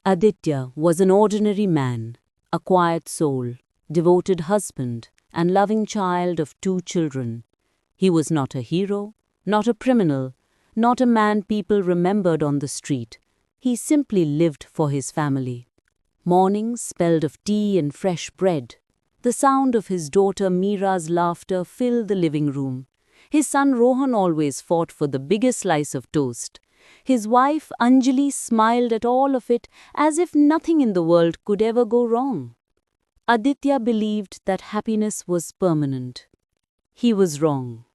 Aditya was an ordinary man, a quiet soul, devoted husband, and loving child of 2 children. He was not a hero, not a criminal, not a man people remembered on the street. He simply lived for his family. Mornings smelled of tea and fresh bread. The sound of his daughter Meera's laughter filled the living room. His son Rohan always fought for the biggest slice of toast. His wife Anjali smiled at all of it as if nothing in the world could ever go wrong. Aditya believed that happiness was permanent. He was wrong.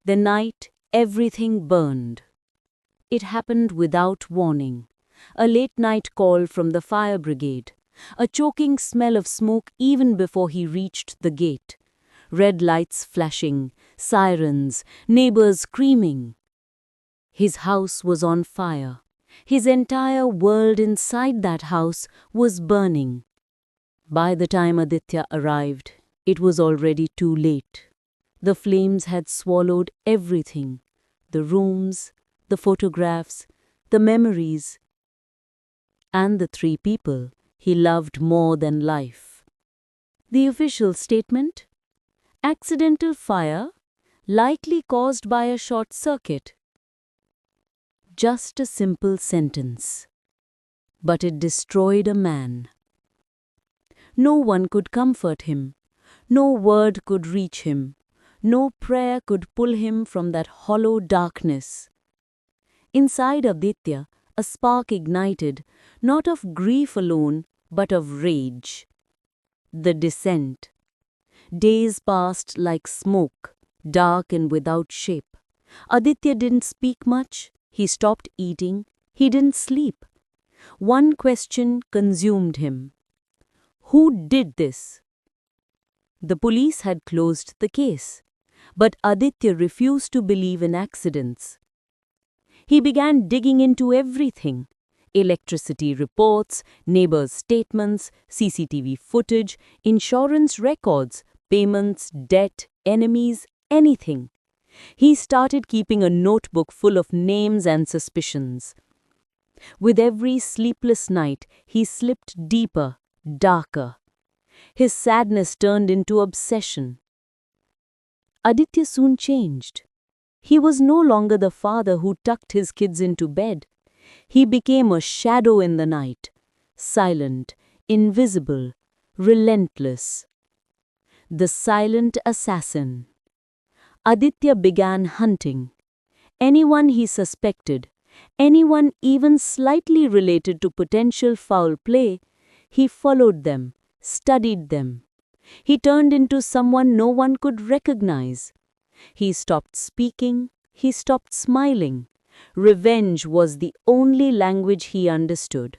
The night everything burned. It happened without warning. A late-night call from the fire brigade. A choking smell of smoke even before he reached the gate. Red lights flashing, sirens, neighbors screaming. His house was on fire. His entire world inside that house was burning. By the time Aditya arrived, it was already too late. The flames had swallowed everything. The rooms, the photographs, the memories, and the 3 people he loved more than life. The official statement? Accidental fire, likely caused by a short circuit. Just a simple sentence. But it destroyed a man. No one could comfort him. No word could reach him. No prayer could pull him from that hollow darkness. Inside Aditya, a spark ignited, not of grief alone, but of rage. The descent. Days passed like smoke, dark and without shape. Aditya didn't speak much. He stopped eating. He didn't sleep. One question consumed him. Who did this? The police had closed the case, but Aditya refused to believe in accidents. He began digging into everything. Electricity reports, neighbors' statements, CCTV footage, insurance records, payments, debt, enemies, anything. He started keeping a notebook full of names and suspicions. With every sleepless night, he slipped deeper, darker. His sadness turned into obsession. Aditya soon changed. He was no longer the father who tucked his kids into bed. He became a shadow in the night, silent, invisible, relentless. The silent assassin. Aditya began hunting. Anyone he suspected, anyone even slightly related to potential foul play, he followed them, studied them. He turned into someone no one could recognize. He stopped speaking, he stopped smiling. Revenge was the only language he understood.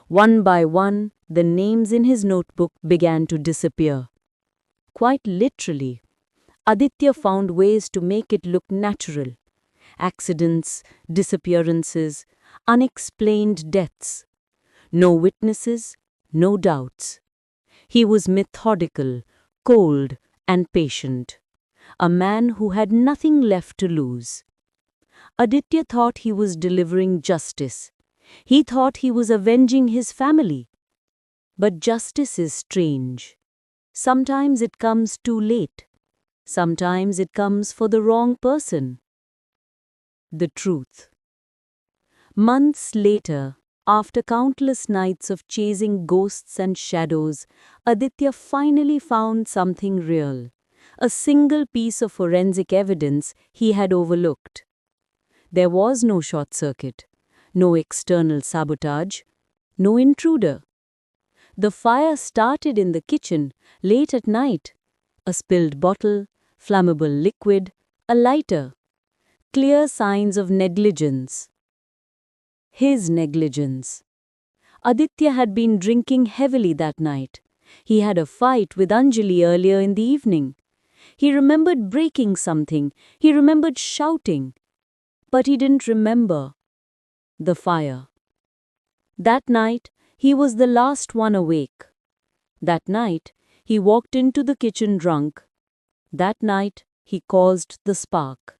One by one, the names in his notebook began to disappear. Quite literally. Aditya found ways to make it look natural. Accidents, disappearances, unexplained deaths. No witnesses, no doubts. He was methodical, cold, and patient. A man who had nothing left to lose. Aditya thought he was delivering justice. He thought he was avenging his family. But justice is strange. Sometimes it comes too late. Sometimes it comes for the wrong person. The truth. Months later, after countless nights of chasing ghosts and shadows, Aditya finally found something real. A single piece of forensic evidence he had overlooked. There was no short circuit, no external sabotage, no intruder. The fire started in the kitchen late at night. A spilled bottle, flammable liquid, a lighter. Clear signs of negligence. His negligence. Aditya had been drinking heavily that night. He had a fight with Anjali earlier in the evening. He remembered breaking something. He remembered shouting. But he didn't remember the fire. That night, he was the last one awake. That night, he walked into the kitchen drunk. That night, he caused the spark.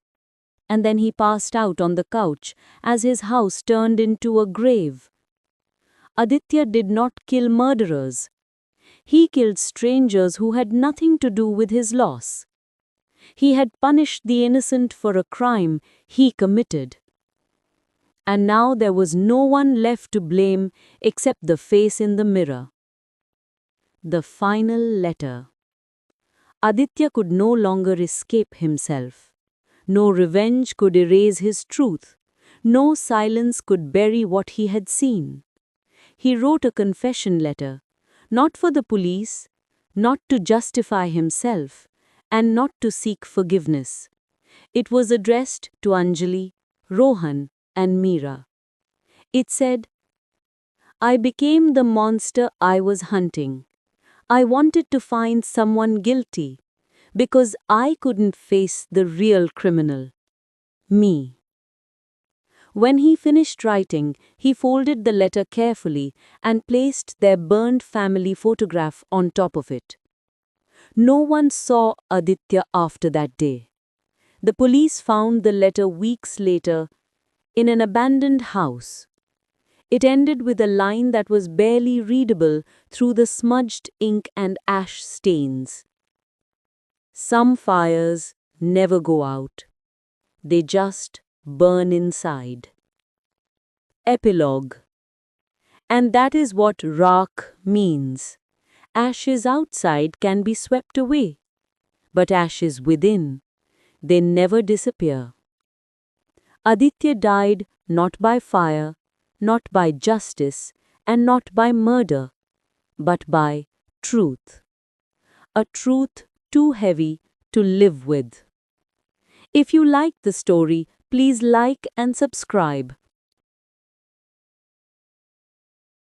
And then he passed out on the couch as his house turned into a grave. Aditya did not kill murderers. He killed strangers who had nothing to do with his loss. He had punished the innocent for a crime he committed. And now there was no one left to blame except the face in the mirror. The final letter. Aditya could no longer escape himself. No revenge could erase his truth. No silence could bury what he had seen. He wrote a confession letter, not for the police, not to justify himself, and not to seek forgiveness. It was addressed to Anjali, Rohan, and Meera. It said, "I became the monster I was hunting. I wanted to find someone guilty because I couldn't face the real criminal. Me." When he finished writing, he folded the letter carefully and placed their burned family photograph on top of it. No one saw Aditya after that day. The police found the letter weeks later in an abandoned house. It ended with a line that was barely readable through the smudged ink and ash stains. "Some fires never go out. They just burn inside." Epilogue. And that is what Raakh means. Ashes outside can be swept away, but ashes within, they never disappear. Aditya died not by fire, not by justice, and not by murder, but by truth. A truth too heavy to live with. If you like the story, please like and subscribe.